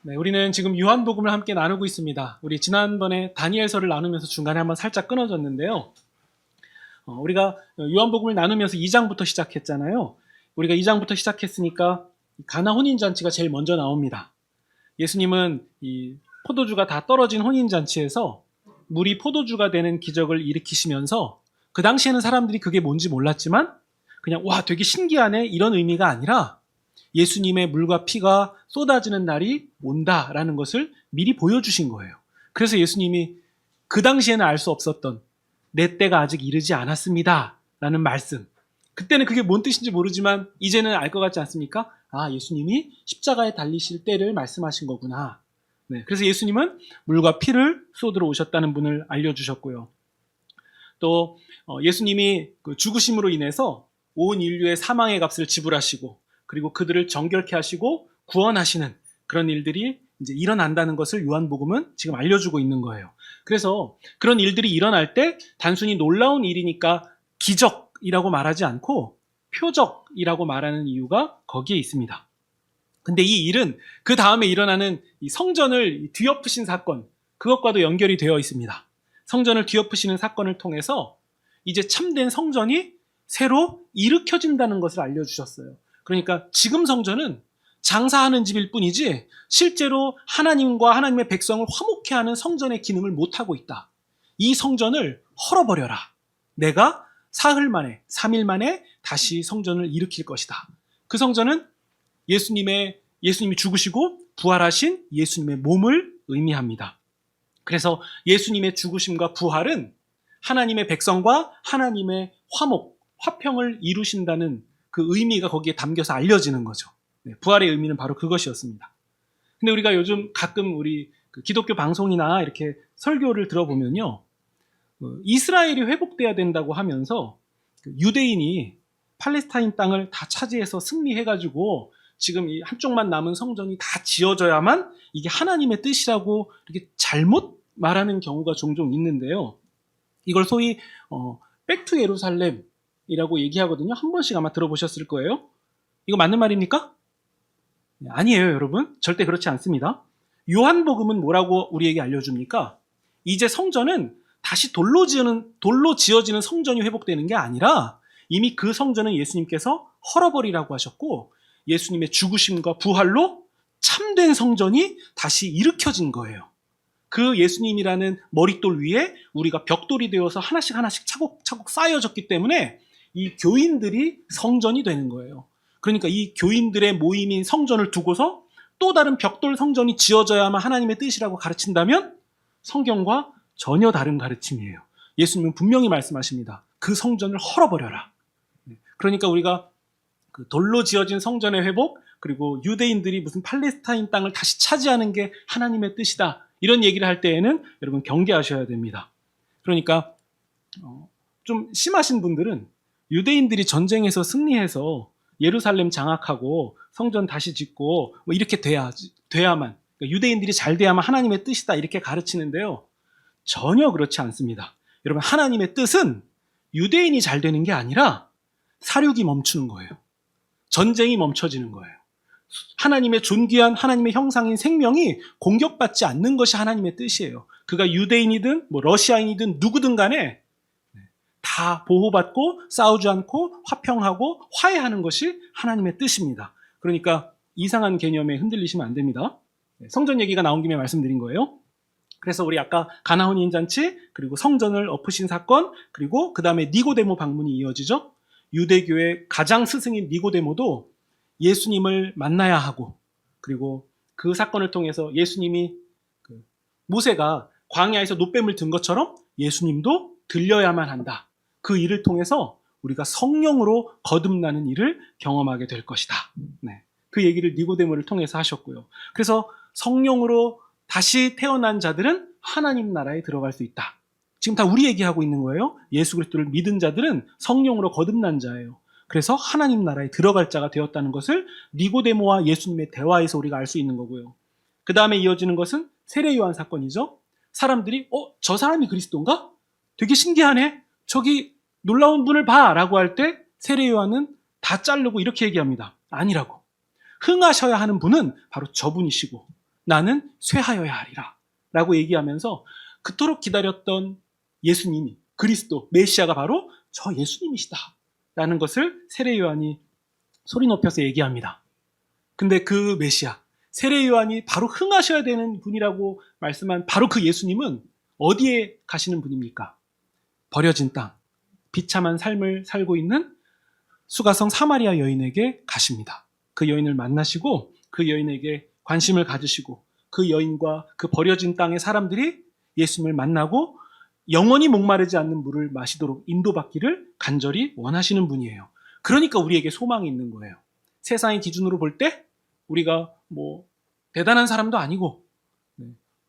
네, 우리는 지금 요한복음을 함께 나누고 있습니다. 우리 지난번에 다니엘서를 나누면서 중간에 한번 살짝 끊어졌는데요. 우리가 요한복음을 나누면서 2장부터 시작했잖아요. 우리가 2장부터 시작했으니까 가나 혼인잔치가 제일 먼저 나옵니다. 예수님은 이 포도주가 다 떨어진 혼인잔치에서 물이 포도주가 되는 기적을 일으키시면서 그 당시에는 사람들이 그게 뭔지 몰랐지만 그냥 와 되게 신기하네 이런 의미가 아니라 예수님의 물과 피가 쏟아지는 날이 온다라는 것을 미리 보여주신 거예요. 그래서 예수님이 그 당시에는 알 수 없었던 내 때가 아직 이르지 않았습니다 라는 말씀, 그때는 그게 뭔 뜻인지 모르지만 이제는 알 것 같지 않습니까? 아, 예수님이 십자가에 달리실 때를 말씀하신 거구나. 네, 그래서 예수님은 물과 피를 쏟으러 오셨다는 분을 알려주셨고요. 또 예수님이 그 죽으심으로 인해서 온 인류의 사망의 값을 지불하시고 그리고 그들을 정결케 하시고 구원하시는 그런 일들이 이제 일어난다는 것을 요한복음은 지금 알려주고 있는 거예요. 그래서 그런 일들이 일어날 때 단순히 놀라운 일이니까 기적이라고 말하지 않고 표적이라고 말하는 이유가 거기에 있습니다. 근데 이 일은 그 다음에 일어나는 이 성전을 뒤엎으신 사건, 그것과도 연결이 되어 있습니다. 성전을 뒤엎으시는 사건을 통해서 이제 참된 성전이 새로 일으켜진다는 것을 알려주셨어요. 그러니까 지금 성전은 장사하는 집일 뿐이지 실제로 하나님과 하나님의 백성을 화목케 하는 성전의 기능을 못하고 있다. 이 성전을 헐어버려라. 내가 사흘 만에, 3일 만에 다시 성전을 일으킬 것이다. 그 성전은 예수님이 죽으시고 부활하신 예수님의 몸을 의미합니다. 그래서 예수님의 죽으심과 부활은 하나님의 백성과 하나님의 화목, 화평을 이루신다는 그 의미가 거기에 담겨서 알려지는 거죠. 네, 부활의 의미는 바로 그것이었습니다. 근데 우리가 요즘 가끔 우리 그 기독교 방송이나 이렇게 설교를 들어보면요, 이스라엘이 회복돼야 된다고 하면서 유대인이 팔레스타인 땅을 다 차지해서 승리해가지고 지금 이 한쪽만 남은 성전이 다 지어져야만 이게 하나님의 뜻이라고 이렇게 잘못 말하는 경우가 종종 있는데요. 이걸 소위 백투 예루살렘이라고 얘기하거든요. 한 번씩 아마 들어보셨을 거예요. 이거 맞는 말입니까? 아니에요, 여러분. 절대 그렇지 않습니다. 요한복음은 뭐라고 우리에게 알려줍니까? 이제 성전은 다시 돌로 지어지는 성전이 회복되는 게 아니라 이미 그 성전은 예수님께서 헐어버리라고 하셨고 예수님의 죽으심과 부활로 참된 성전이 다시 일으켜진 거예요. 그 예수님이라는 머릿돌 위에 우리가 벽돌이 되어서 하나씩 하나씩 차곡차곡 쌓여졌기 때문에 이 교인들이 성전이 되는 거예요. 그러니까 이 교인들의 모임인 성전을 두고서 또 다른 벽돌 성전이 지어져야만 하나님의 뜻이라고 가르친다면 성경과 전혀 다른 가르침이에요. 예수님은 분명히 말씀하십니다. 그 성전을 헐어버려라. 그러니까 우리가 그 돌로 지어진 성전의 회복, 그리고 유대인들이 무슨 팔레스타인 땅을 다시 차지하는 게 하나님의 뜻이다, 이런 얘기를 할 때에는 여러분 경계하셔야 됩니다. 그러니까 좀 심하신 분들은 유대인들이 전쟁에서 승리해서 예루살렘 장악하고 성전 다시 짓고 뭐 이렇게 돼야만, 그러니까 유대인들이 잘 돼야만 하나님의 뜻이다, 이렇게 가르치는데요. 전혀 그렇지 않습니다. 여러분, 하나님의 뜻은 유대인이 잘 되는 게 아니라 사륙이 멈추는 거예요. 전쟁이 멈춰지는 거예요. 하나님의 존귀한 하나님의 형상인 생명이 공격받지 않는 것이 하나님의 뜻이에요. 그가 유대인이든 뭐 러시아인이든 누구든 간에 다 보호받고 싸우지 않고 화평하고 화해하는 것이 하나님의 뜻입니다. 그러니까 이상한 개념에 흔들리시면 안 됩니다. 성전 얘기가 나온 김에 말씀드린 거예요. 그래서 우리 아까 가나 혼인잔치, 그리고 성전을 엎으신 사건, 그리고 그 다음에 니고데모 방문이 이어지죠. 유대교의 가장 스승인 니고데모도 예수님을 만나야 하고, 그리고 그 사건을 통해서 예수님이 모세가 광야에서 놋뱀을 든 것처럼 예수님도 들려야만 한다. 그 일을 통해서 우리가 성령으로 거듭나는 일을 경험하게 될 것이다. 네. 그 얘기를 니고데모를 통해서 하셨고요. 그래서 성령으로 다시 태어난 자들은 하나님 나라에 들어갈 수 있다. 지금 다 우리 얘기하고 있는 거예요. 예수 그리스도를 믿은 자들은 성령으로 거듭난 자예요. 그래서 하나님 나라에 들어갈 자가 되었다는 것을 니고데모와 예수님의 대화에서 우리가 알 수 있는 거고요. 그 다음에 이어지는 것은 세례 요한 사건이죠. 사람들이 저 사람이 그리스도인가? 되게 신기하네. 저기 놀라운 분을 봐 라고 할 때 세례 요한은 다 자르고 이렇게 얘기합니다. 아니라고. 흥하셔야 하는 분은 바로 저분이시고 나는 쇠하여야 하리라 라고 얘기하면서 그토록 기다렸던 예수님이, 그리스도, 메시아가 바로 저 예수님이시다 라는 것을 세례 요한이 소리 높여서 얘기합니다. 근데 그 메시아, 세례 요한이 바로 흥하셔야 되는 분이라고 말씀한 바로 그 예수님은 어디에 가시는 분입니까? 버려진 땅, 비참한 삶을 살고 있는 수가성 사마리아 여인에게 가십니다. 그 여인을 만나시고 그 여인에게 관심을 가지시고 그 여인과 그 버려진 땅의 사람들이 예수님을 만나고 영원히 목마르지 않는 물을 마시도록 인도받기를 간절히 원하시는 분이에요. 그러니까 우리에게 소망이 있는 거예요. 세상의 기준으로 볼 때 우리가 뭐 대단한 사람도 아니고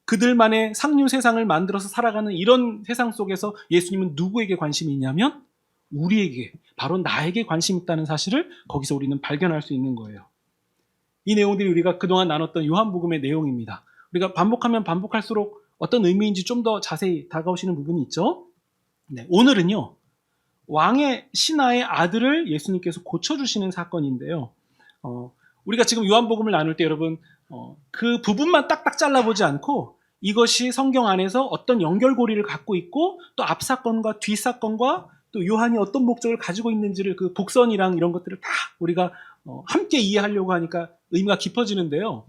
그들만의 상류 세상을 만들어서 살아가는 이런 세상 속에서 예수님은 누구에게 관심이 있냐면 우리에게, 바로 나에게 관심 있다는 사실을 거기서 우리는 발견할 수 있는 거예요. 이 내용들이 우리가 그동안 나눴던 요한복음의 내용입니다. 우리가 반복하면 반복할수록 어떤 의미인지 좀 더 자세히 다가오시는 부분이 있죠. 네, 오늘은요, 왕의 신하의 아들을 예수님께서 고쳐주시는 사건인데요. 우리가 지금 요한복음을 나눌 때 여러분 그 부분만 딱딱 잘라보지 않고 이것이 성경 안에서 어떤 연결고리를 갖고 있고 또 앞사건과 뒷사건과 또 요한이 어떤 목적을 가지고 있는지를 그 복선이랑 이런 것들을 다 우리가 함께 이해하려고 하니까 의미가 깊어지는데요.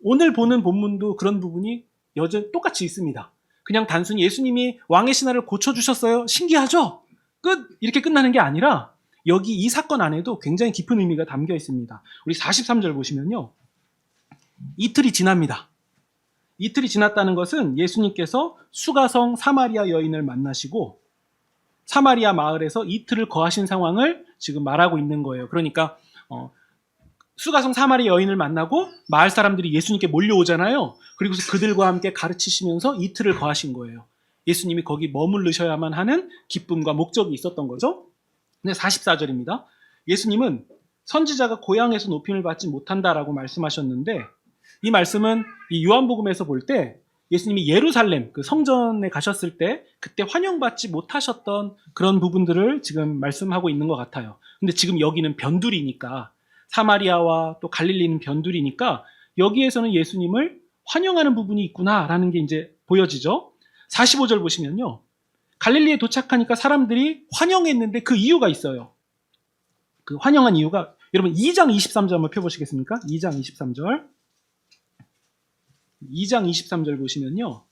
오늘 보는 본문도 그런 부분이 여전히 똑같이 있습니다. 그냥 단순히 예수님이 왕의 신하를 고쳐주셨어요. 신기하죠? 끝! 이렇게 끝나는 게 아니라 여기 이 사건 안에도 굉장히 깊은 의미가 담겨 있습니다. 우리 43절 보시면요. 이틀이 지납니다. 이틀이 지났다는 것은 예수님께서 수가성 사마리아 여인을 만나시고 사마리아 마을에서 이틀을 거하신 상황을 지금 말하고 있는 거예요. 그러니까 수가성 사마리아 여인을 만나고 마을 사람들이 예수님께 몰려오잖아요. 그리고 그들과 함께 가르치시면서 이틀을 거하신 거예요. 예수님이 거기 머무르셔야만 하는 기쁨과 목적이 있었던 거죠. 근데 44절입니다. 예수님은 선지자가 고향에서 높임을 받지 못한다라고 말씀하셨는데 이 말씀은 이 요한복음에서 볼 때 예수님이 예루살렘 그 성전에 가셨을 때 그때 환영받지 못하셨던 그런 부분들을 지금 말씀하고 있는 것 같아요. 근데 지금 여기는 변두리니까 사마리아와 또 갈릴리는 변두리니까 여기에서는 예수님을 환영하는 부분이 있구나라는 게 이제 보여지죠. 45절 보시면요. 갈릴리에 도착하니까 사람들이 환영했는데 그 이유가 있어요. 그 환영한 이유가 여러분 2장 23절 한번 펴보시겠습니까? 2장 23절. 2장 23절 보시면요.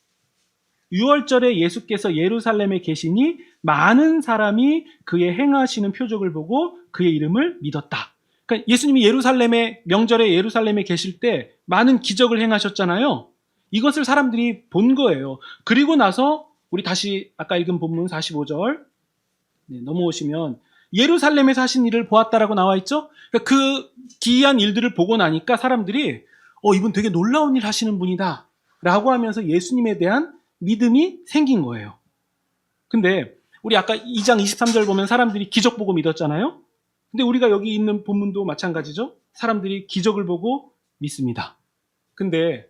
6월절에 예수께서 예루살렘에 계시니 많은 사람이 그의 행하시는 표적을 보고 그의 이름을 믿었다. 그러니까 예수님이 예루살렘에 명절에 예루살렘에 계실 때 많은 기적을 행하셨잖아요. 이것을 사람들이 본 거예요. 그리고 나서 우리 다시 아까 읽은 본문 45절 넘어오시면 예루살렘에서 하신 일을 보았다라고 나와 있죠. 그러니까 그 기이한 일들을 보고 나니까 사람들이 이분 되게 놀라운 일 하시는 분이다 라고 하면서 예수님에 대한 믿음이 생긴 거예요. 근데 우리 아까 2장 23절 보면 사람들이 기적 보고 믿었잖아요. 근데 우리가 여기 있는 본문도 마찬가지죠. 사람들이 기적을 보고 믿습니다. 근데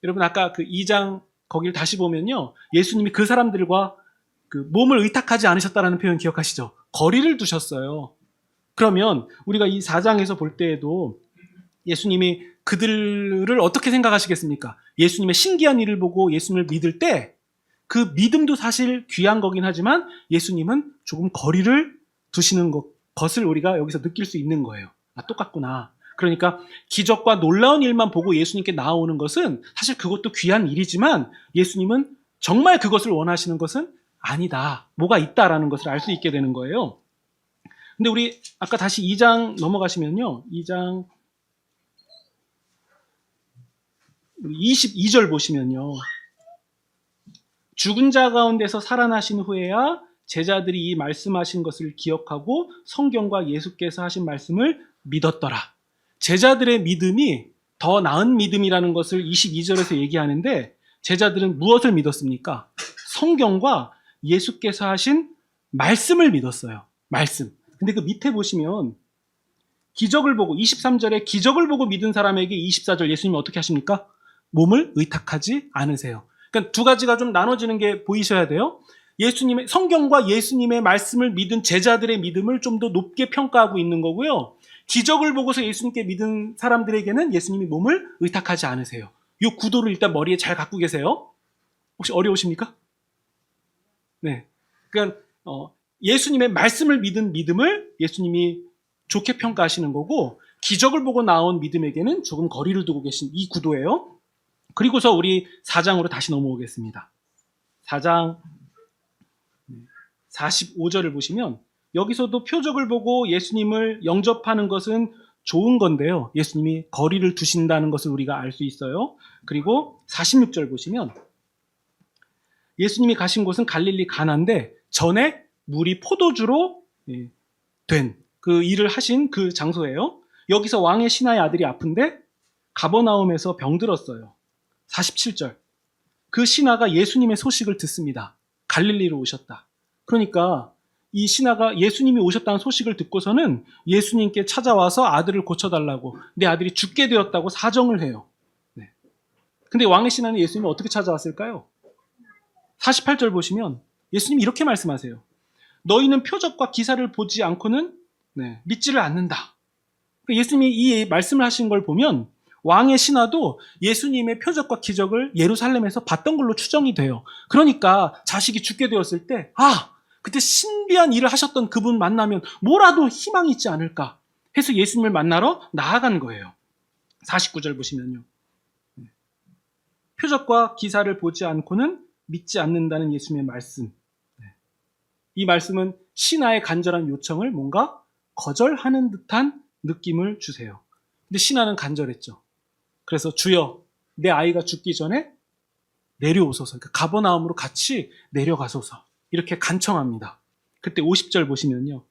여러분 아까 그 2장 거기를 다시 보면요. 예수님이 그 사람들과 그 몸을 의탁하지 않으셨다라는 표현 기억하시죠? 거리를 두셨어요. 그러면 우리가 이 4장에서 볼 때에도 예수님이 그들을 어떻게 생각하시겠습니까? 예수님의 신기한 일을 보고 예수님을 믿을 때 그 믿음도 사실 귀한 거긴 하지만 예수님은 조금 거리를 두시는 것을 우리가 여기서 느낄 수 있는 거예요. 아, 똑같구나. 그러니까 기적과 놀라운 일만 보고 예수님께 나아오는 것은 사실 그것도 귀한 일이지만 예수님은 정말 그것을 원하시는 것은 아니다. 뭐가 있다라는 것을 알 수 있게 되는 거예요. 근데 우리 아까 다시 2장 넘어가시면요. 2장 22절 보시면요. 죽은 자 가운데서 살아나신 후에야 제자들이 이 말씀하신 것을 기억하고 성경과 예수께서 하신 말씀을 믿었더라. 제자들의 믿음이 더 나은 믿음이라는 것을 22절에서 얘기하는데 제자들은 무엇을 믿었습니까? 성경과 예수께서 하신 말씀을 믿었어요. 말씀. 근데 그 밑에 보시면 기적을 보고 23절에 기적을 보고 믿은 사람에게 24절 예수님이 어떻게 하십니까? 몸을 의탁하지 않으세요. 그러니까 두 가지가 좀 나눠지는 게 보이셔야 돼요. 예수님의 성경과 예수님의 말씀을 믿은 제자들의 믿음을 좀 더 높게 평가하고 있는 거고요. 기적을 보고서 예수님께 믿은 사람들에게는 예수님이 몸을 의탁하지 않으세요. 이 구도를 일단 머리에 잘 갖고 계세요. 혹시 어려우십니까? 네. 그러니까 예수님의 말씀을 믿은 믿음을 예수님이 좋게 평가하시는 거고, 기적을 보고 나온 믿음에게는 조금 거리를 두고 계신 이 구도예요. 그리고서 우리 4장으로 다시 넘어오겠습니다. 4장 45절을 보시면, 여기서도 표적을 보고 예수님을 영접하는 것은 좋은 건데요, 예수님이 거리를 두신다는 것을 우리가 알 수 있어요. 그리고 46절 보시면, 예수님이 가신 곳은 갈릴리 가나인데 전에 물이 포도주로 된 그 일을 하신 그 장소예요. 여기서 왕의 신하의 아들이 아픈데 가버나움에서 병들었어요. 47절. 그 신하가 예수님의 소식을 듣습니다. 갈릴리로 오셨다. 그러니까 이 신하가 예수님이 오셨다는 소식을 듣고서는 예수님께 찾아와서 아들을 고쳐달라고, 내 아들이 죽게 되었다고 사정을 해요. 네. 근데 왕의 신하는 예수님을 어떻게 찾아왔을까요? 48절 보시면 예수님이 이렇게 말씀하세요. 너희는 표적과 기사를 보지 않고는 믿지를 않는다. 예수님이 이 말씀을 하신 걸 보면 왕의 신하도 예수님의 표적과 기적을 예루살렘에서 봤던 걸로 추정이 돼요. 그러니까 자식이 죽게 되었을 때, 그때 신비한 일을 하셨던 그분 만나면 뭐라도 희망이 있지 않을까 해서 예수님을 만나러 나아간 거예요. 49절 보시면요. 표적과 기사를 보지 않고는 믿지 않는다는 예수님의 말씀. 이 말씀은 신하의 간절한 요청을 뭔가 거절하는 듯한 느낌을 주세요. 근데 신하는 간절했죠. 그래서 주여, 내 아이가 죽기 전에 내려오소서. 그러니까 가버나움으로 같이 내려가소서. 이렇게 간청합니다. 그때 50절 보시면요.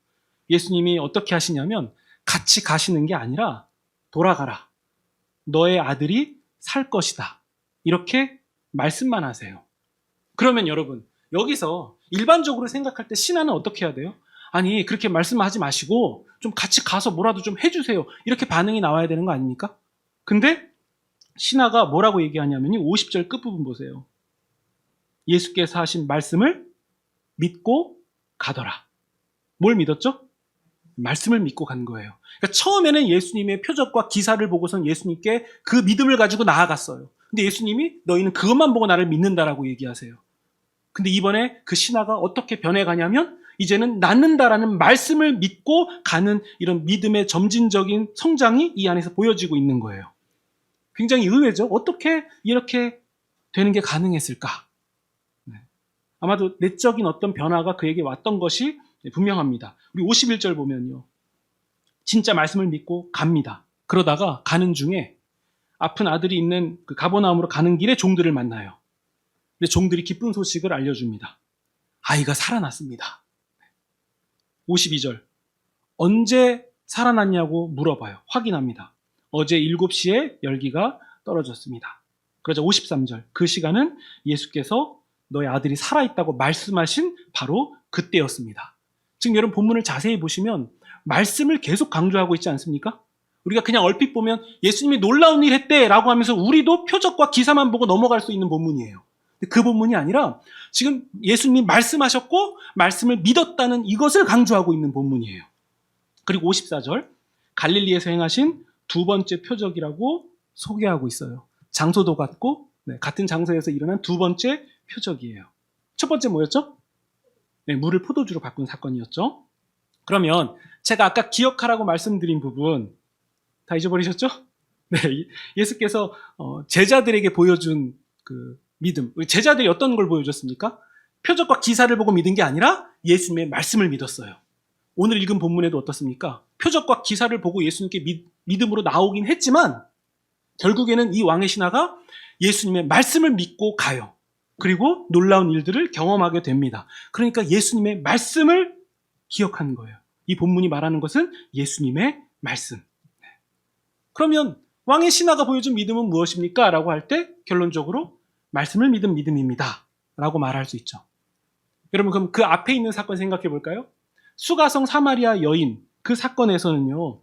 예수님이 어떻게 하시냐면 같이 가시는 게 아니라 돌아가라. 너의 아들이 살 것이다. 이렇게 말씀만 하세요. 그러면 여러분, 여기서 일반적으로 생각할 때 신하는 어떻게 해야 돼요? 아니, 그렇게 말씀하지 마시고 좀 같이 가서 뭐라도 좀 해주세요. 이렇게 반응이 나와야 되는 거 아닙니까? 근데 신하가 뭐라고 얘기하냐면요. 50절 끝부분 보세요. 예수께서 하신 말씀을 믿고 가더라. 뭘 믿었죠? 말씀을 믿고 간 거예요. 그러니까 처음에는 예수님의 표적과 기사를 보고선 예수님께 그 믿음을 가지고 나아갔어요. 근데 예수님이 너희는 그것만 보고 나를 믿는다라고 얘기하세요. 근데 이번에 그 신하가 어떻게 변해가냐면 이제는 낫는다라는 말씀을 믿고 가는 이런 믿음의 점진적인 성장이 이 안에서 보여지고 있는 거예요. 굉장히 의외죠. 어떻게 이렇게 되는 게 가능했을까? 아마도 내적인 어떤 변화가 그에게 왔던 것이 분명합니다. 우리 51절 보면요. 진짜 말씀을 믿고 갑니다. 그러다가 가는 중에 아픈 아들이 있는 그 가버나움으로 가는 길에 종들을 만나요. 근데 종들이 기쁜 소식을 알려줍니다. 아이가 살아났습니다. 52절. 언제 살아났냐고 물어봐요. 확인합니다. 어제 7시에 열기가 떨어졌습니다. 그러자 53절. 그 시간은 예수께서 너의 아들이 살아있다고 말씀하신 바로 그때였습니다. 지금 여러분 본문을 자세히 보시면 말씀을 계속 강조하고 있지 않습니까? 우리가 그냥 얼핏 보면 예수님이 놀라운 일 했대 라고 하면서 우리도 표적과 기사만 보고 넘어갈 수 있는 본문이에요. 그 본문이 아니라 지금 예수님이 말씀하셨고 말씀을 믿었다는 이것을 강조하고 있는 본문이에요. 그리고 54절. 갈릴리에서 행하신 두 번째 표적이라고 소개하고 있어요. 장소도 같고 같은 장소에서 일어난 두 번째 표적이에요. 첫 번째 뭐였죠? 물을 포도주로 바꾼 사건이었죠. 그러면 제가 아까 기억하라고 말씀드린 부분 다 잊어버리셨죠? 네, 예수께서 제자들에게 보여준 그 믿음. 제자들이 어떤 걸 보여줬습니까? 표적과 기사를 보고 믿은 게 아니라 예수님의 말씀을 믿었어요. 오늘 읽은 본문에도 어떻습니까? 표적과 기사를 보고 예수님께 믿음으로 나오긴 했지만 결국에는 이 왕의 신하가 예수님의 말씀을 믿고 가요. 그리고 놀라운 일들을 경험하게 됩니다. 그러니까 예수님의 말씀을 기억한 거예요. 이 본문이 말하는 것은 예수님의 말씀. 그러면 왕의 신하가 보여준 믿음은 무엇입니까? 라고 할 때 결론적으로 말씀을 믿은 믿음입니다. 라고 말할 수 있죠. 여러분 그럼 그 앞에 있는 사건 생각해 볼까요? 수가성 사마리아 여인 그 사건에서는요.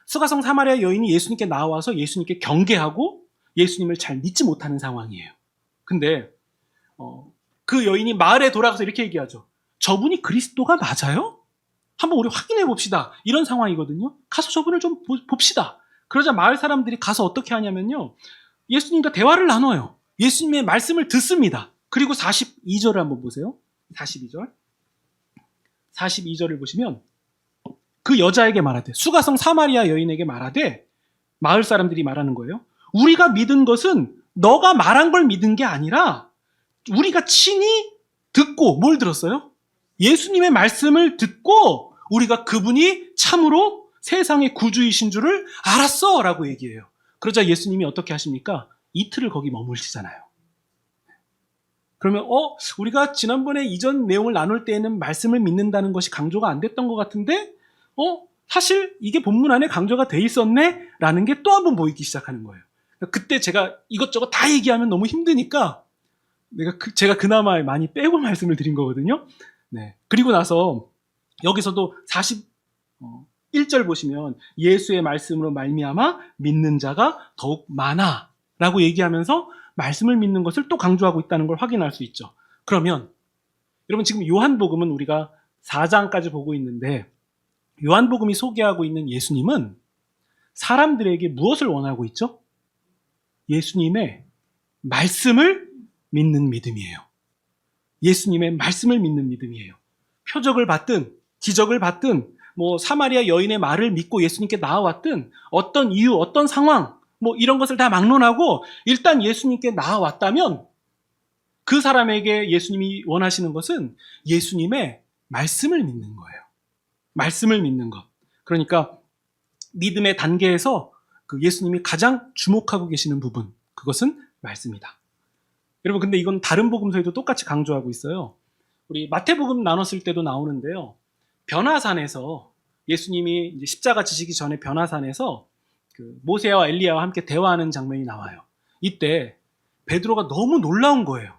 수가성 사마리아 여인이 예수님께 나와서 예수님께 경계하고 예수님을 잘 믿지 못하는 상황이에요. 근데 그 여인이 마을에 돌아가서 이렇게 얘기하죠. 저분이 그리스도가 맞아요? 한번 우리 확인해 봅시다. 이런 상황이거든요. 가서 저분을 좀 봅시다. 그러자 마을 사람들이 가서 어떻게 하냐면요. 예수님과 대화를 나눠요. 예수님의 말씀을 듣습니다. 그리고 42절을 한번 보세요. 42절. 42절을 보시면 그 여자에게 말하되, 수가성 사마리아 여인에게 말하되, 마을 사람들이 말하는 거예요. 우리가 믿은 것은 너가 말한 걸 믿은 게 아니라 우리가 친히 듣고, 뭘 들었어요? 예수님의 말씀을 듣고 우리가 그분이 참으로 세상의 구주이신 줄을 알았어 라고 얘기해요. 그러자 예수님이 어떻게 하십니까? 이틀을 거기 머물시잖아요. 그러면 우리가 지난번에 이전 내용을 나눌 때에는 말씀을 믿는다는 것이 강조가 안 됐던 것 같은데 사실 이게 본문 안에 강조가 돼 있었네? 라는 게 또 한 번 보이기 시작하는 거예요. 그때 제가 이것저것 다 얘기하면 너무 힘드니까 제가 그나마 많이 빼고 말씀을 드린 거거든요. 네. 그리고 나서 여기서도 41절 보시면 예수의 말씀으로 말미암아 믿는 자가 더욱 많아 라고 얘기하면서 말씀을 믿는 것을 또 강조하고 있다는 걸 확인할 수 있죠. 그러면 여러분, 지금 요한복음은 우리가 4장까지 보고 있는데, 요한복음이 소개하고 있는 예수님은 사람들에게 무엇을 원하고 있죠? 예수님의 말씀을 믿는 믿음이에요. 예수님의 말씀을 믿는 믿음이에요. 표적을 받든 기적을 받든 사마리아 여인의 말을 믿고 예수님께 나아왔든 어떤 이유, 어떤 상황 이런 것을 다 막론하고 일단 예수님께 나아왔다면 그 사람에게 예수님이 원하시는 것은 예수님의 말씀을 믿는 거예요. 말씀을 믿는 것. 그러니까 믿음의 단계에서 그 예수님이 가장 주목하고 계시는 부분, 그것은 말씀이다. 여러분, 근데 이건 다른 복음서에도 똑같이 강조하고 있어요. 우리 마태복음 나눴을 때도 나오는데요. 변화산에서 예수님이 이제 십자가 지시기 전에 변화산에서 그 모세와 엘리야와 함께 대화하는 장면이 나와요. 이때 베드로가 너무 놀라운 거예요.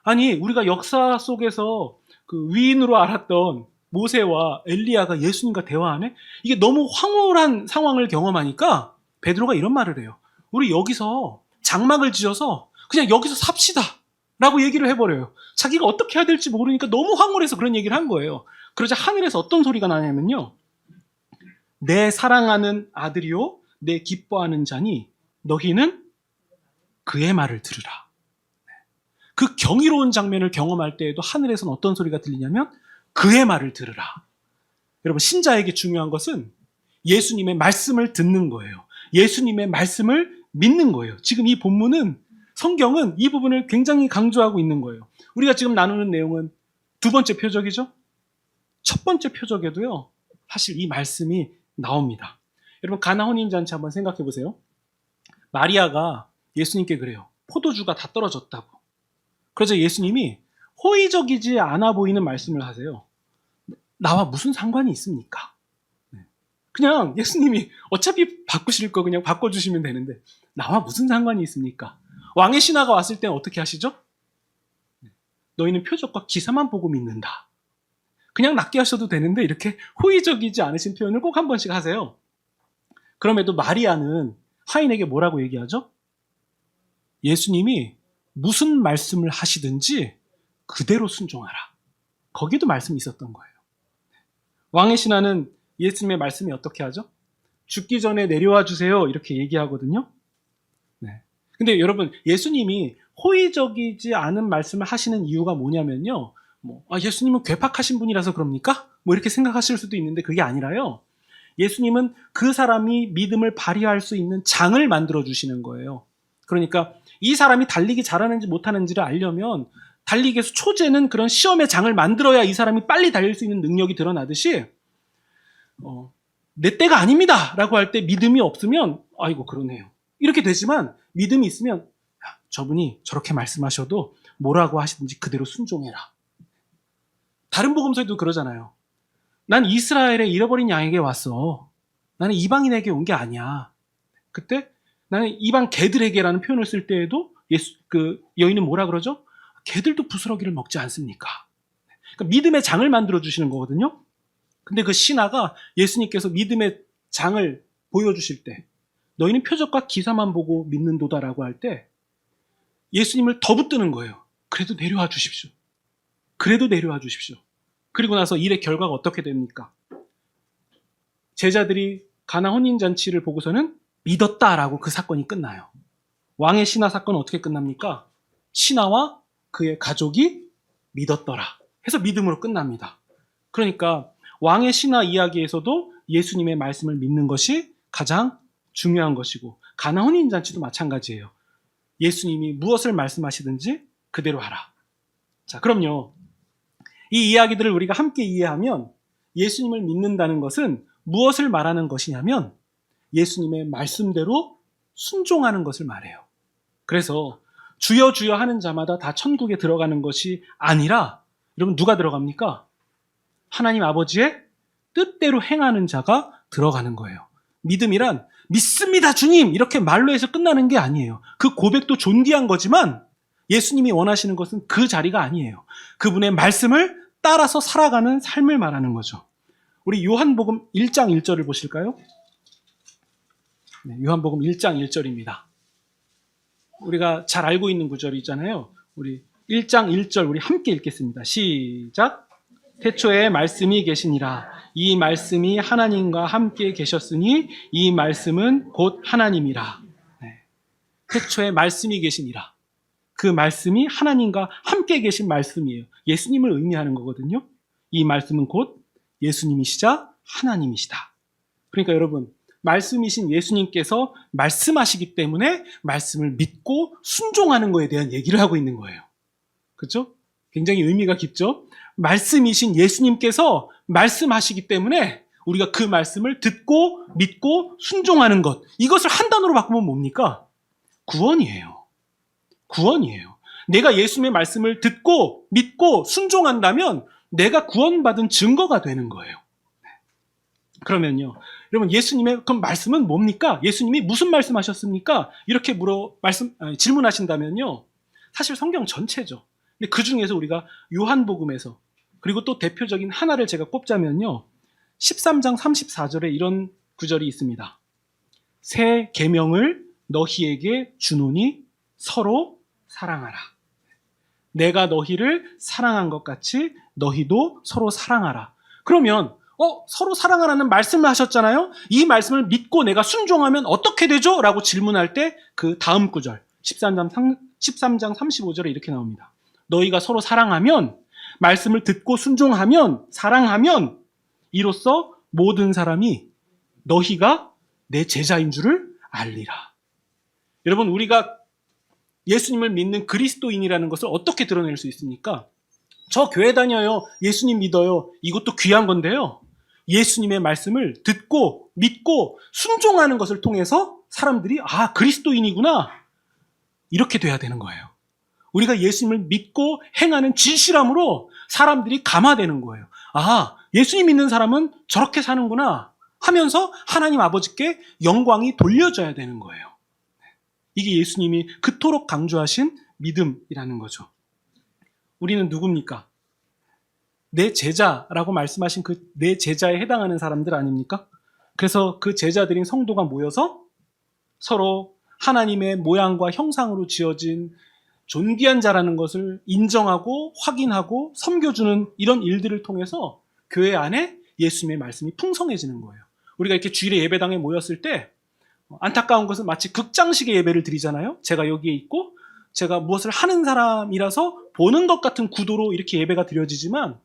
아니, 우리가 역사 속에서 그 위인으로 알았던 모세와 엘리야가 예수님과 대화하네? 이게 너무 황홀한 상황을 경험하니까 베드로가 이런 말을 해요. 우리 여기서 장막을 지어서 그냥 여기서 삽시다 라고 얘기를 해버려요. 자기가 어떻게 해야 될지 모르니까 너무 황홀해서 그런 얘기를 한 거예요. 그러자 하늘에서 어떤 소리가 나냐면요. 내 사랑하는 아들이요 내 기뻐하는 자니 너희는 그의 말을 들으라. 그 경이로운 장면을 경험할 때에도 하늘에서는 어떤 소리가 들리냐면 그의 말을 들으라. 여러분, 신자에게 중요한 것은 예수님의 말씀을 듣는 거예요. 예수님의 말씀을 믿는 거예요. 지금 이 본문은, 성경은 이 부분을 굉장히 강조하고 있는 거예요. 우리가 지금 나누는 내용은 두 번째 표적이죠. 첫 번째 표적에도요, 사실 이 말씀이 나옵니다. 여러분, 가나 혼인잔치 한번 생각해 보세요. 마리아가 예수님께 그래요. 포도주가 다 떨어졌다고. 그래서 예수님이 호의적이지 않아 보이는 말씀을 하세요. 나와 무슨 상관이 있습니까? 그냥 예수님이 어차피 바꾸실 거 그냥 바꿔주시면 되는데 나와 무슨 상관이 있습니까? 왕의 신하가 왔을 때는 어떻게 하시죠? 너희는 표적과 기사만 보고 믿는다. 그냥 낫게 하셔도 되는데 이렇게 호의적이지 않으신 표현을 꼭 한 번씩 하세요. 그럼에도 마리아는 하인에게 뭐라고 얘기하죠? 예수님이 무슨 말씀을 하시든지 그대로 순종하라. 거기도 말씀이 있었던 거예요. 왕의 신하는 예수님의 말씀이 어떻게 하죠? 죽기 전에 내려와 주세요. 이렇게 얘기하거든요. 네. 근데 여러분, 예수님이 호의적이지 않은 말씀을 하시는 이유가 뭐냐면요. 예수님은 괴팍하신 분이라서 그럽니까? 이렇게 생각하실 수도 있는데 그게 아니라요. 예수님은 그 사람이 믿음을 발휘할 수 있는 장을 만들어 주시는 거예요. 그러니까 이 사람이 달리기 잘하는지 못하는지를 알려면 달리기에서 초제는 그런 시험의 장을 만들어야 이 사람이 빨리 달릴 수 있는 능력이 드러나듯이 내 때가 아닙니다 라고 할 때 믿음이 없으면 아이고 그러네요 이렇게 되지만 믿음이 있으면 저분이 저렇게 말씀하셔도 뭐라고 하시든지 그대로 순종해라. 다른 복음서에도 그러잖아요. 난 이스라엘의 잃어버린 양에게 왔어. 나는 이방인에게 온 게 아니야. 그때 나는 이방 개들에게라는 표현을 쓸 때에도 그 여인은 뭐라 그러죠? 개들도 부스러기를 먹지 않습니까? 그러니까 믿음의 장을 만들어 주시는 거거든요. 근데 그 신하가 예수님께서 믿음의 장을 보여주실 때 너희는 표적과 기사만 보고 믿는도다라고 할 때 예수님을 더 붙드는 거예요. 그래도 내려와 주십시오. 그래도 내려와 주십시오. 그리고 나서 일의 결과가 어떻게 됩니까? 제자들이 가나 혼인잔치를 보고서는 믿었다라고 그 사건이 끝나요. 왕의 신하 사건은 어떻게 끝납니까? 신하와 그의 가족이 믿었더라 해서 믿음으로 끝납니다. 그러니까 왕의 신하 이야기에서도 예수님의 말씀을 믿는 것이 가장 중요한 것이고, 가나 혼인잔치도 마찬가지예요. 예수님이 무엇을 말씀하시든지 그대로 하라. 자, 그럼요. 이 이야기들을 우리가 함께 이해하면 예수님을 믿는다는 것은 무엇을 말하는 것이냐면 예수님의 말씀대로 순종하는 것을 말해요. 그래서 주여 주여 하는 자마다 다 천국에 들어가는 것이 아니라, 여러분 누가 들어갑니까? 하나님 아버지의 뜻대로 행하는 자가 들어가는 거예요. 믿음이란 믿습니다 주님 이렇게 말로 해서 끝나는 게 아니에요. 그 고백도 존귀한 거지만 예수님이 원하시는 것은 그 자리가 아니에요. 그분의 말씀을 따라서 살아가는 삶을 말하는 거죠. 우리 요한복음 1장 1절을 보실까요? 네, 요한복음 1장 1절입니다. 우리가 잘 알고 있는 구절이잖아요. 우리 1장 1절 우리 함께 읽겠습니다. 시작. 태초에 말씀이 계시니라. 이 말씀이 하나님과 함께 계셨으니 이 말씀은 곧 하나님이라. 네. 태초에 말씀이 계시니라. 그 말씀이 하나님과 함께 계신 말씀이에요. 예수님을 의미하는 거거든요. 이 말씀은 곧 예수님이시자 하나님이시다. 그러니까 여러분, 말씀이신 예수님께서 말씀하시기 때문에 말씀을 믿고 순종하는 거에 대한 얘기를 하고 있는 거예요. 그렇죠? 굉장히 의미가 깊죠? 말씀이신 예수님께서 말씀하시기 때문에 우리가 그 말씀을 듣고 믿고 순종하는 것, 이것을 한 단어로 바꾸면 뭡니까? 구원이에요. 구원이에요. 내가 예수님의 말씀을 듣고 믿고 순종한다면 내가 구원받은 증거가 되는 거예요. 그러면요, 여러분, 예수님의 그 말씀은 뭡니까? 예수님이 무슨 말씀하셨습니까? 이렇게 질문하신다면요, 사실 성경 전체죠. 근데 그 중에서 우리가 요한복음에서, 그리고 또 대표적인 하나를 제가 꼽자면요, 13장 34절에 이런 구절이 있습니다. 새 계명을 너희에게 주노니 서로 사랑하라. 내가 너희를 사랑한 것 같이 너희도 서로 사랑하라. 그러면 서로 사랑하라는 말씀을 하셨잖아요. 이 말씀을 믿고 내가 순종하면 어떻게 되죠? 라고 질문할 때 그 다음 구절 13장 35절에 이렇게 나옵니다. 너희가 서로 사랑하면, 말씀을 듣고 순종하면, 사랑하면 이로써 모든 사람이 너희가 내 제자인 줄을 알리라. 여러분, 우리가 예수님을 믿는 그리스도인이라는 것을 어떻게 드러낼 수 있습니까? 저 교회 다녀요. 예수님 믿어요. 이것도 귀한 건데요. 예수님의 말씀을 듣고 믿고 순종하는 것을 통해서 사람들이 그리스도인이구나, 이렇게 돼야 되는 거예요. 우리가 예수님을 믿고 행하는 진실함으로 사람들이 감화되는 거예요. 예수님 믿는 사람은 저렇게 사는구나 하면서 하나님 아버지께 영광이 돌려져야 되는 거예요. 이게 예수님이 그토록 강조하신 믿음이라는 거죠. 우리는 누굽니까? 내 제자라고 말씀하신 그 내 제자에 해당하는 사람들 아닙니까? 그래서 그 제자들인 성도가 모여서 서로 하나님의 모양과 형상으로 지어진 존귀한 자라는 것을 인정하고 확인하고 섬겨주는 이런 일들을 통해서 교회 안에 예수님의 말씀이 풍성해지는 거예요. 우리가 이렇게 주일에 예배당에 모였을 때 안타까운 것은 마치 극장식의 예배를 드리잖아요. 제가 여기에 있고 제가 무엇을 하는 사람이라서 보는 것 같은 구도로 이렇게 예배가 드려지지만,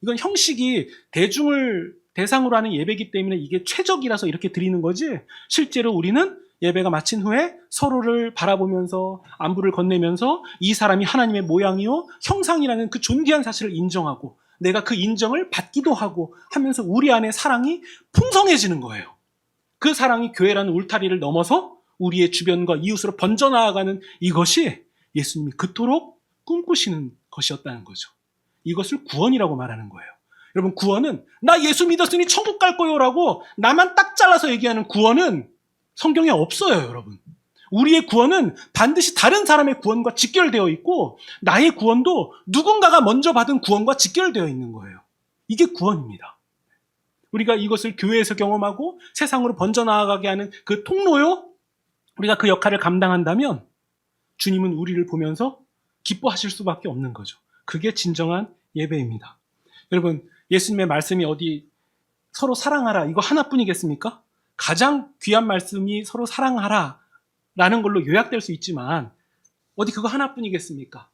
이건 형식이 대중을 대상으로 하는 예배이기 때문에 이게 최적이라서 이렇게 드리는 거지, 실제로 우리는 예배가 마친 후에 서로를 바라보면서 안부를 건네면서 이 사람이 하나님의 모양이요 형상이라는 그 존귀한 사실을 인정하고 내가 그 인정을 받기도 하고 하면서 우리 안에 사랑이 풍성해지는 거예요. 그 사랑이 교회라는 울타리를 넘어서 우리의 주변과 이웃으로 번져나가는 이것이 예수님이 그토록 꿈꾸시는 것이었다는 거죠. 이것을 구원이라고 말하는 거예요. 여러분, 구원은 나 예수 믿었으니 천국 갈 거요 라고 나만 딱 잘라서 얘기하는 구원은 성경에 없어요. 여러분, 우리의 구원은 반드시 다른 사람의 구원과 직결되어 있고 나의 구원도 누군가가 먼저 받은 구원과 직결되어 있는 거예요. 이게 구원입니다. 우리가 이것을 교회에서 경험하고 세상으로 번져나가게 하는 그 통로요, 우리가 그 역할을 감당한다면 주님은 우리를 보면서 기뻐하실 수밖에 없는 거죠. 그게 진정한 예배입니다. 여러분, 예수님의 말씀이 어디 서로 사랑하라 이거 하나뿐이겠습니까? 가장 귀한 말씀이 서로 사랑하라 라는 걸로 요약될 수 있지만 어디 그거 하나뿐이겠습니까?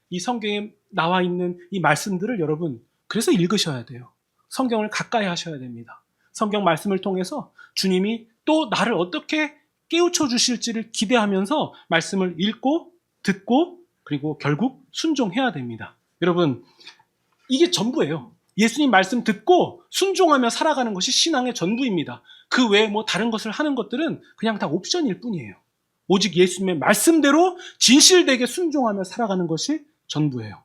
이 성경에 나와 있는 이 말씀들을 여러분 그래서 읽으셔야 돼요. 성경을 가까이 하셔야 됩니다. 성경 말씀을 통해서 주님이 또 나를 어떻게 깨우쳐 주실지를 기대하면서 말씀을 읽고 듣고 그리고 결국 순종해야 됩니다. 여러분 이게 전부예요. 예수님 말씀 듣고 순종하며 살아가는 것이 신앙의 전부입니다. 그 외에 뭐 다른 것을 하는 것들은 그냥 다 옵션일 뿐이에요. 오직 예수님의 말씀대로 진실되게 순종하며 살아가는 것이 전부예요.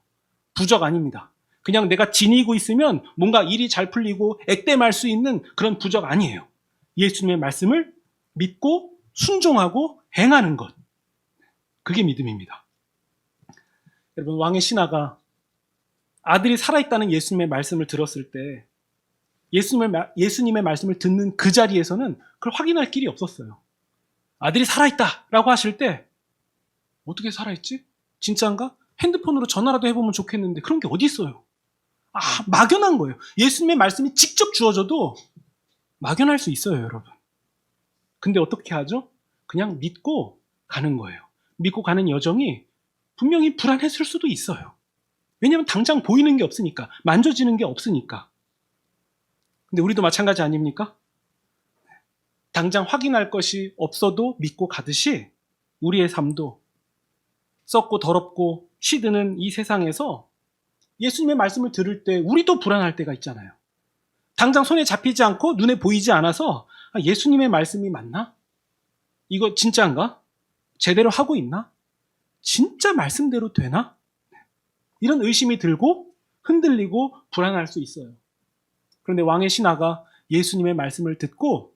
부적 아닙니다. 그냥 내가 지니고 있으면 뭔가 일이 잘 풀리고 액땜할 수 있는 그런 부적 아니에요. 예수님의 말씀을 믿고 순종하고 행하는 것. 그게 믿음입니다. 여러분 왕의 신하가 아들이 살아있다는 예수님의 말씀을 들었을 때 예수님의 말씀을 듣는 그 자리에서는 그걸 확인할 길이 없었어요. 아들이 살아있다라고 하실 때 어떻게 살아있지? 진짜인가? 핸드폰으로 전화라도 해보면 좋겠는데 그런 게 어디 있어요? 막연한 거예요. 예수님의 말씀이 직접 주어져도 막연할 수 있어요, 여러분. 근데 어떻게 하죠? 그냥 믿고 가는 거예요. 믿고 가는 여정이 분명히 불안했을 수도 있어요. 왜냐하면 당장 보이는 게 없으니까, 만져지는 게 없으니까. 근데 우리도 마찬가지 아닙니까? 당장 확인할 것이 없어도 믿고 가듯이 우리의 삶도 썩고 더럽고 시드는 이 세상에서 예수님의 말씀을 들을 때 우리도 불안할 때가 있잖아요. 당장 손에 잡히지 않고 눈에 보이지 않아서 예수님의 말씀이 맞나? 이거 진짜인가? 제대로 하고 있나? 진짜 말씀대로 되나? 이런 의심이 들고 흔들리고 불안할 수 있어요. 그런데 왕의 신하가 예수님의 말씀을 듣고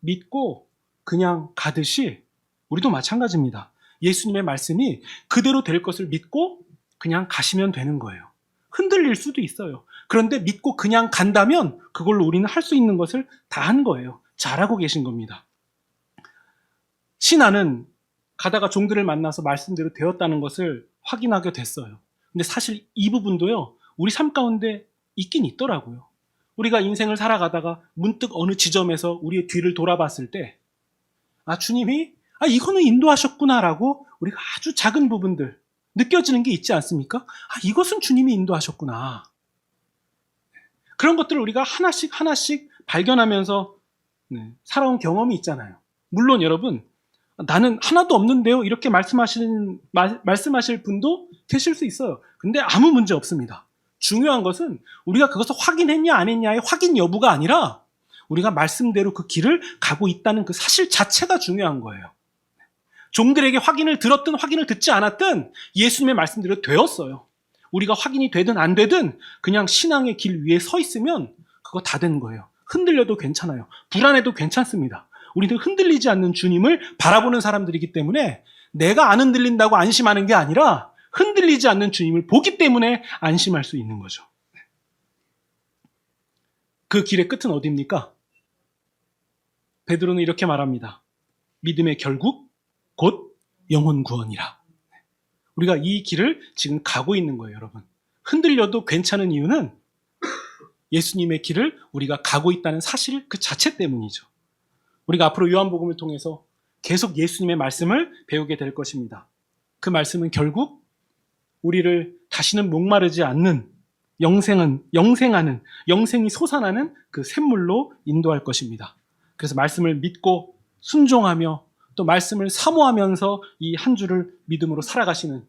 믿고 그냥 가듯이 우리도 마찬가지입니다. 예수님의 말씀이 그대로 될 것을 믿고 그냥 가시면 되는 거예요. 흔들릴 수도 있어요. 그런데 믿고 그냥 간다면 그걸로 우리는 할 수 있는 것을 다 한 거예요. 잘하고 계신 겁니다. 신하는 가다가 종들을 만나서 말씀대로 되었다는 것을 확인하게 됐어요. 근데 사실 이 부분도요, 우리 삶 가운데 있긴 있더라고요. 우리가 인생을 살아가다가 문득 어느 지점에서 우리의 뒤를 돌아봤을 때, 주님이, 이거는 인도하셨구나라고 우리가 아주 작은 부분들, 느껴지는 게 있지 않습니까? 이것은 주님이 인도하셨구나. 그런 것들을 우리가 하나씩 하나씩 발견하면서 살아온 경험이 있잖아요. 물론 여러분, 나는 하나도 없는데요. 이렇게 말씀하실 분도 계실 수 있어요. 근데 아무 문제 없습니다. 중요한 것은 우리가 그것을 확인했냐 안 했냐의 확인 여부가 아니라 우리가 말씀대로 그 길을 가고 있다는 그 사실 자체가 중요한 거예요. 종들에게 확인을 들었든 확인을 듣지 않았든 예수님의 말씀대로 되었어요. 우리가 확인이 되든 안 되든 그냥 신앙의 길 위에 서 있으면 그거 다 된 거예요. 흔들려도 괜찮아요. 불안해도 괜찮습니다. 우리는 흔들리지 않는 주님을 바라보는 사람들이기 때문에 내가 안 흔들린다고 안심하는 게 아니라 흔들리지 않는 주님을 보기 때문에 안심할 수 있는 거죠. 그 길의 끝은 어디입니까? 베드로는 이렇게 말합니다. 믿음의 결국 곧 영혼 구원이라. 우리가 이 길을 지금 가고 있는 거예요, 여러분. 흔들려도 괜찮은 이유는 예수님의 길을 우리가 가고 있다는 사실 그 자체 때문이죠. 우리가 앞으로 요한복음을 통해서 계속 예수님의 말씀을 배우게 될 것입니다. 그 말씀은 결국 우리를 다시는 목마르지 않는 영생하는 영생이 솟아나는 그 샘물로 인도할 것입니다. 그래서 말씀을 믿고 순종하며 또 말씀을 사모하면서 이 한 주를 믿음으로 살아가시는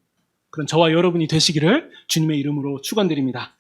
그런 저와 여러분이 되시기를 주님의 이름으로 축원드립니다.